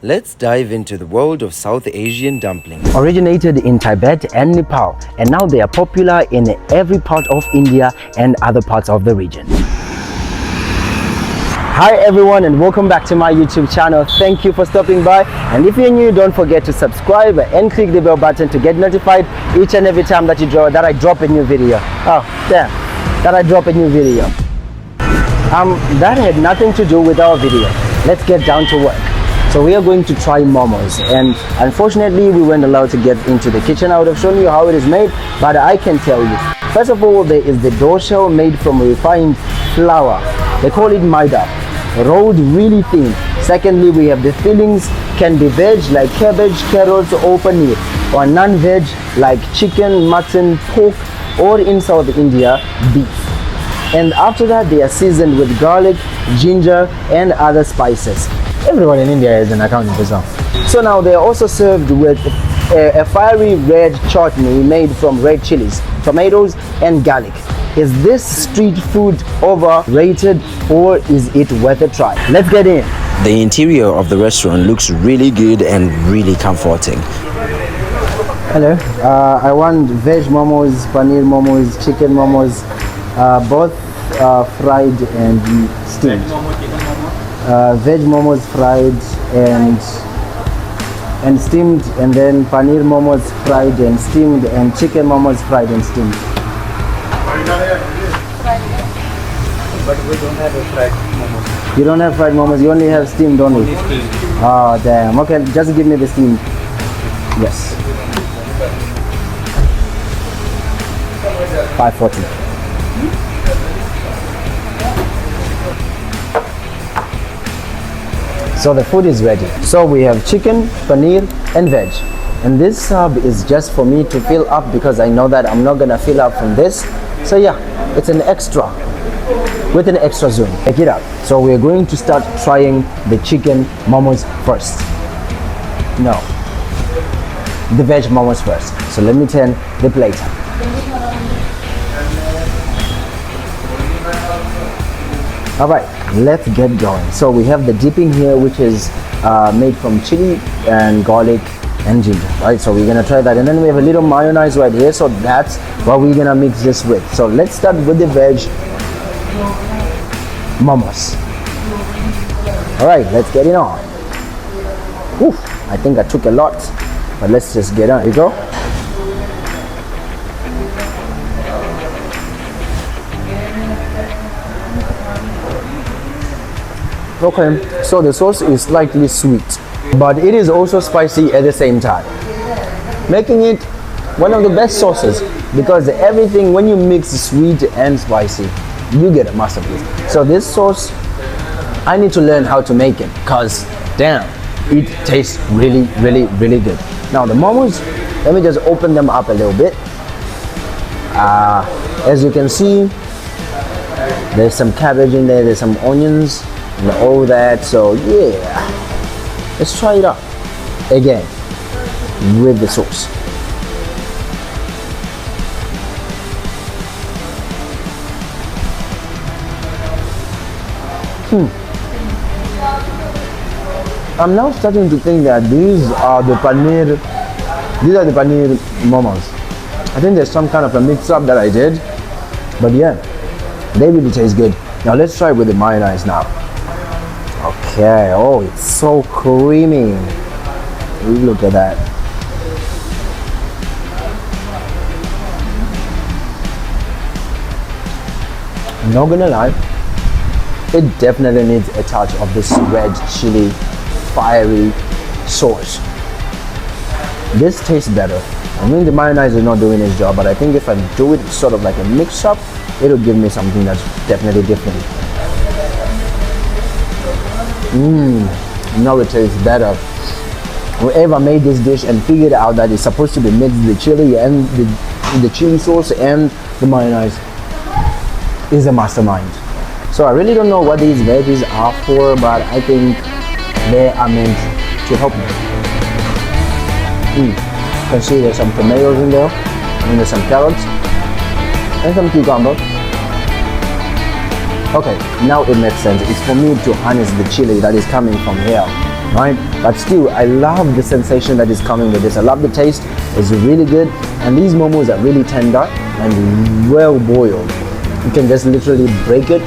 Let's dive into the world of South Asian dumplings. Originated in Tibet and Nepal, and now they are popular in every part of India and other parts of the region. Hi everyone, and welcome back to my YouTube channel. Thank you for stopping by, and if you're new, don't forget to subscribe and click the bell button to get notified each and every time that I drop a new video. That had nothing to do with our video. Let's get down to work. So we are going to try momos, and unfortunately we weren't allowed to get into the kitchen. I would have shown you how it is made, but I can tell you. First of all, there is the dough shell made from refined flour. They call it maida, rolled really thin. Secondly, we have the fillings, can be veg like cabbage, carrots or paneer, or non-veg like chicken, mutton, pork, or in South India, beef. And after that, they are seasoned with garlic, ginger and other spices. Everyone in India is an accountant for some. So now they are also served with a fiery red chutney made from red chilies, tomatoes and garlic. Is this street food overrated, or is it worth a try? Let's get in. The interior of the restaurant looks really good and really comforting. Hello, I want veg momos, paneer momos, chicken momos, both fried and steamed. Veg momos fried and steamed, and then paneer momos fried and steamed, and chicken momos fried and steamed. But we don't have a fried momos. You don't have fried momos, you only have steamed only? Only steamed. Oh damn, okay, just give me the steamed. Yes. 540. So the food is ready. So we have chicken, paneer and veg. And this sub is just for me to fill up, because I know that I'm not gonna fill up from this. So yeah, it's an extra, with an extra zoom. Check it out. So we're going to start trying the chicken momos first. No, the veg momos first. So let me turn the plate. All right, let's get going. So we have the dipping here, which is made from chili and garlic and ginger, right? So we're gonna try that, and then we have a little mayonnaise right here, so that's what we're gonna mix this with. So let's start with the veg momos. All right, let's get it on. Oof, I think I took a lot, but let's just get on. Here we go. Okay, so the sauce is slightly sweet, but it is also spicy at the same time, making it one of the best sauces, because everything, when you mix sweet and spicy, you get a masterpiece. So this sauce, I need to learn how to make it, because damn, it tastes really, really, really good. Now the momos, let me just open them up a little bit. As you can see, there's some cabbage in there, there's some onions and all that. So yeah, let's try it out again with the sauce. I'm now starting to think that these are the paneer momos. I think there's some kind of a mix-up that I did, but yeah, they really taste good. Now let's try with the mayonnaise now. Okay, oh, it's so creamy. Look at that. I'm not gonna lie, it definitely needs a touch of this red chili fiery sauce. This tastes better. I mean, the mayonnaise is not doing its job, but I think if I do it sort of like a mix-up, it'll give me something that's definitely different. Now it tastes better. Whoever made this dish and figured out that it's supposed to be mixed, the chili and the chili sauce and the mayonnaise, is a mastermind. So I really don't know what these veggies are for, but I think they are meant to help me. You can see there's some tomatoes in there, and there's some carrots and some cucumber. Okay, now it makes sense. It's for me to harness the chili that is coming from here. right? But still, I love the sensation that is coming with this. I love the taste. It's really good, and these momos are really tender and well boiled. You can just literally break it.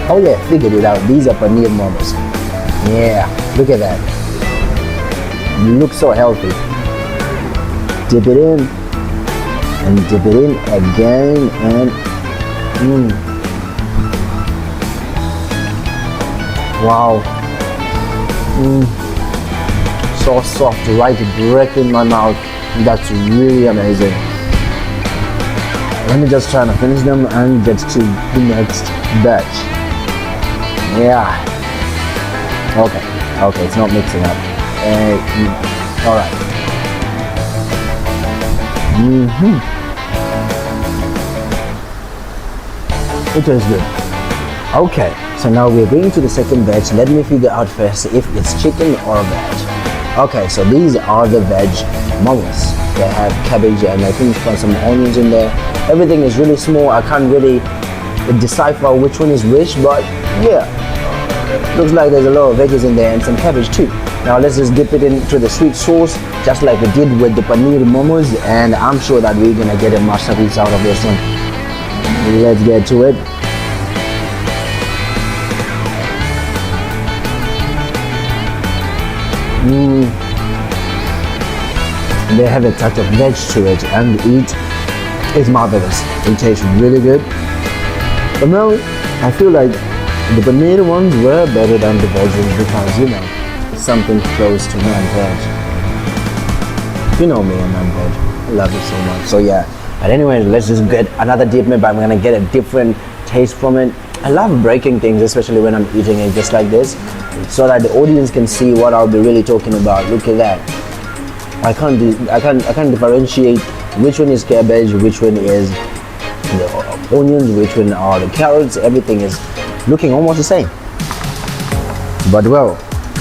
Oh yeah, figured it out. These are paneer momos. Yeah, look at that. Looks so healthy. Dip it in and dip it in again, and wow. So soft, right direct in my mouth. That's really amazing. Let me just try to finish them and get to the next batch. Yeah. Okay, it's not mixing up. All right. It was good. Okay, so now we're going to the second batch. Let me figure out first if it's chicken or veg. Okay, so these are the veg momos. They have cabbage and I think some onions in there. Everything is really small. I can't really decipher which one is which, but yeah, looks like there's a lot of veggies in there and some cabbage too. Now let's just dip it into the sweet sauce, just like we did with the paneer momos, and I'm sure that we're gonna get a masterpiece out of this one. Let's get to it. They have a touch of veg to it, and it is marvelous. It tastes really good. But now I feel like the paneer ones were better than the veg ones because, you know, something close to non-veg. You know me and non-veg. I love it so much. So yeah. But anyway, let's just get another dip. Maybe I'm gonna get a different taste from it. I love breaking things, especially when I'm eating it just like this, so that the audience can see what I'll be really talking about. Look at that. I can't differentiate which one is cabbage, which one is the onions, which one are the carrots. Everything is looking almost the same. But well,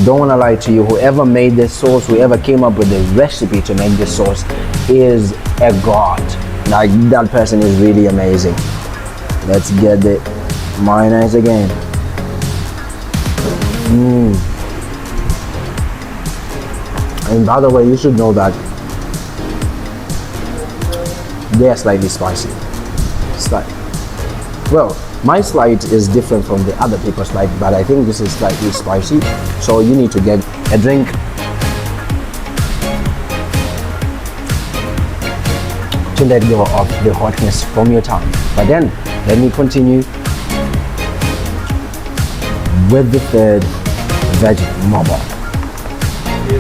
don't want to lie to you, whoever made this sauce, whoever came up with the recipe to make this sauce is a god. Like, that person is really amazing. Let's get the mayonnaise again. And by the way, you should know that they are slightly spicy. Well, my slide is different from the other people's slide, but I think this is slightly spicy, so you need to get a drink. To let go of the hotness from your tongue. But then, let me continue with the third veg momo.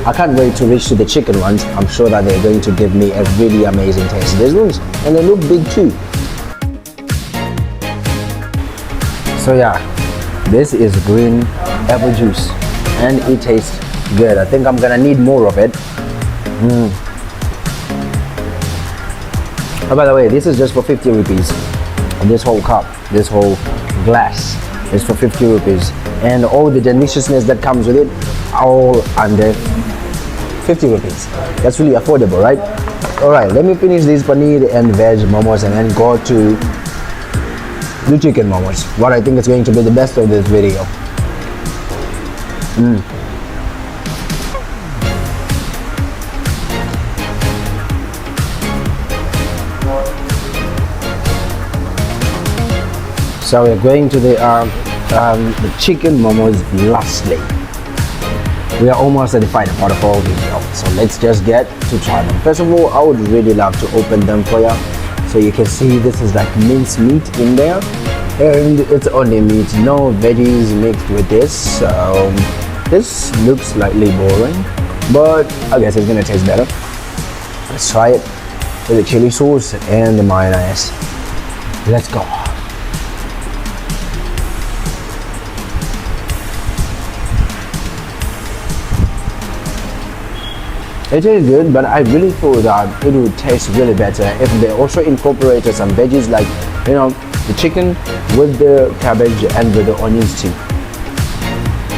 I can't wait to reach to the chicken ones. I'm sure that they're going to give me a really amazing taste. These ones, and they look big too. So yeah, this is green apple juice and it tastes good. I think I'm gonna need more of it. Oh, by the way, this is just for 50 rupees. And this whole cup, this whole glass is for 50 rupees. And all the deliciousness that comes with it, all under 50 rupees. That's really affordable, right? Alright, let me finish these paneer and veg momos and then go to the chicken momos. What I think is going to be the best of this video. So we're going to the chicken momos lastly. We are almost at the final part of our video, so let's just get to try them. First of all, I would really love to open them for you, so you can see this is like minced meat in there, and it's only meat, no veggies mixed with this. So this looks slightly boring, but I guess it's gonna taste better. Let's try it with the chili sauce and the mayonnaise. Let's go. It is good, but I really thought that it would taste really better if they also incorporated some veggies, like, you know, the chicken with the cabbage and with the onions too.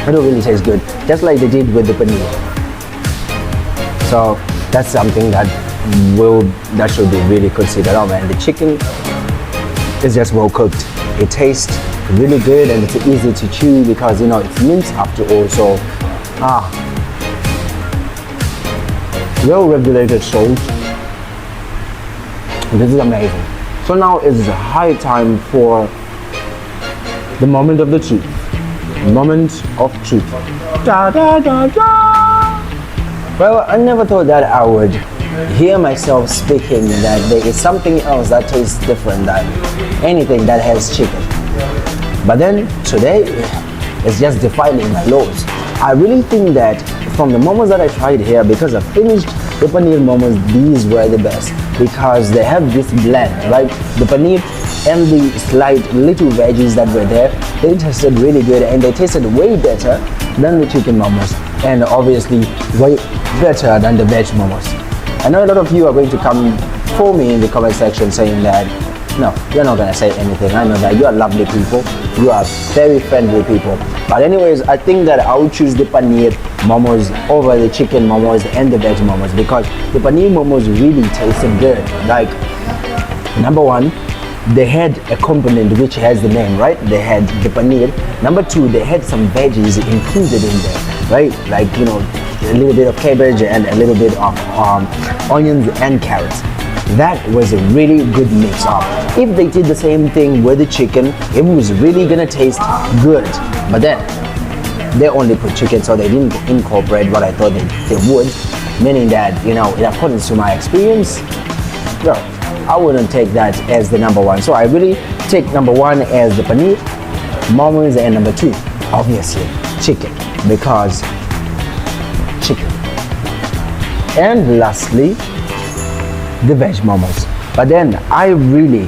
It will really taste good, just like they did with the paneer. So that's something that should be really considered of. And the chicken is just well cooked. It tastes really good and it's easy to chew because, you know, it's minced after all. So well-regulated salt. This is amazing. So now it's high time for the moment of the truth. Moment of truth. Da, da, da, da. Well, I never thought that I would hear myself speaking that there is something else that tastes different than anything that has chicken. But then today, it's just defiling my laws. I really think that from the momos that I tried here, because I finished the paneer momos, these were the best because they have this blend, right? The paneer and the slight little veggies that were there, they tasted really good and they tasted way better than the chicken momos and obviously way better than the veg momos. I know a lot of you are going to come for me in the comment section saying that no, you're not gonna say anything. I know that you are lovely people, you are very friendly people. But anyways, I think that I would choose the paneer momos over the chicken momos and the veg momos because the paneer momos really tasted good. Like, number one, they had a component which has the name, right? They had the paneer. Number two, they had some veggies included in there, right? Like, you know, a little bit of cabbage and a little bit of onions and carrots. That was a really good mix up. If they did the same thing with the chicken, it was really gonna taste good. But then they only put chicken, so they didn't incorporate what I thought they would, meaning that, you know, in accordance to my experience, no, I wouldn't take that as the number one. So I really take number one as the paneer momos and number two, obviously, chicken, because chicken. And lastly, the veg momos. But then I really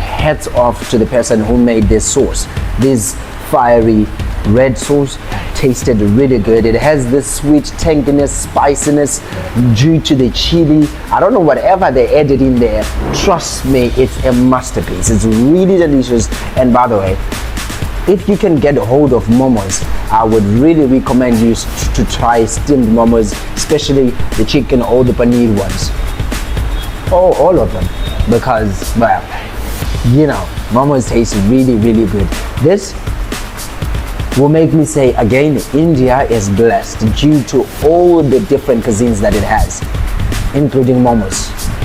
hats off to the person who made this sauce. This fiery red sauce tasted really good. It has this sweet tanginess, spiciness due to the chili. I don't know, whatever they added in there, trust me, it's a masterpiece. It's really delicious. And by the way, if you can get a hold of momos, I would really recommend you to try steamed momos, especially the chicken or the paneer ones. Oh, all of them, because, well, you know, momos taste really, really good. This will make me say again, India is blessed due to all the different cuisines that it has, including momos.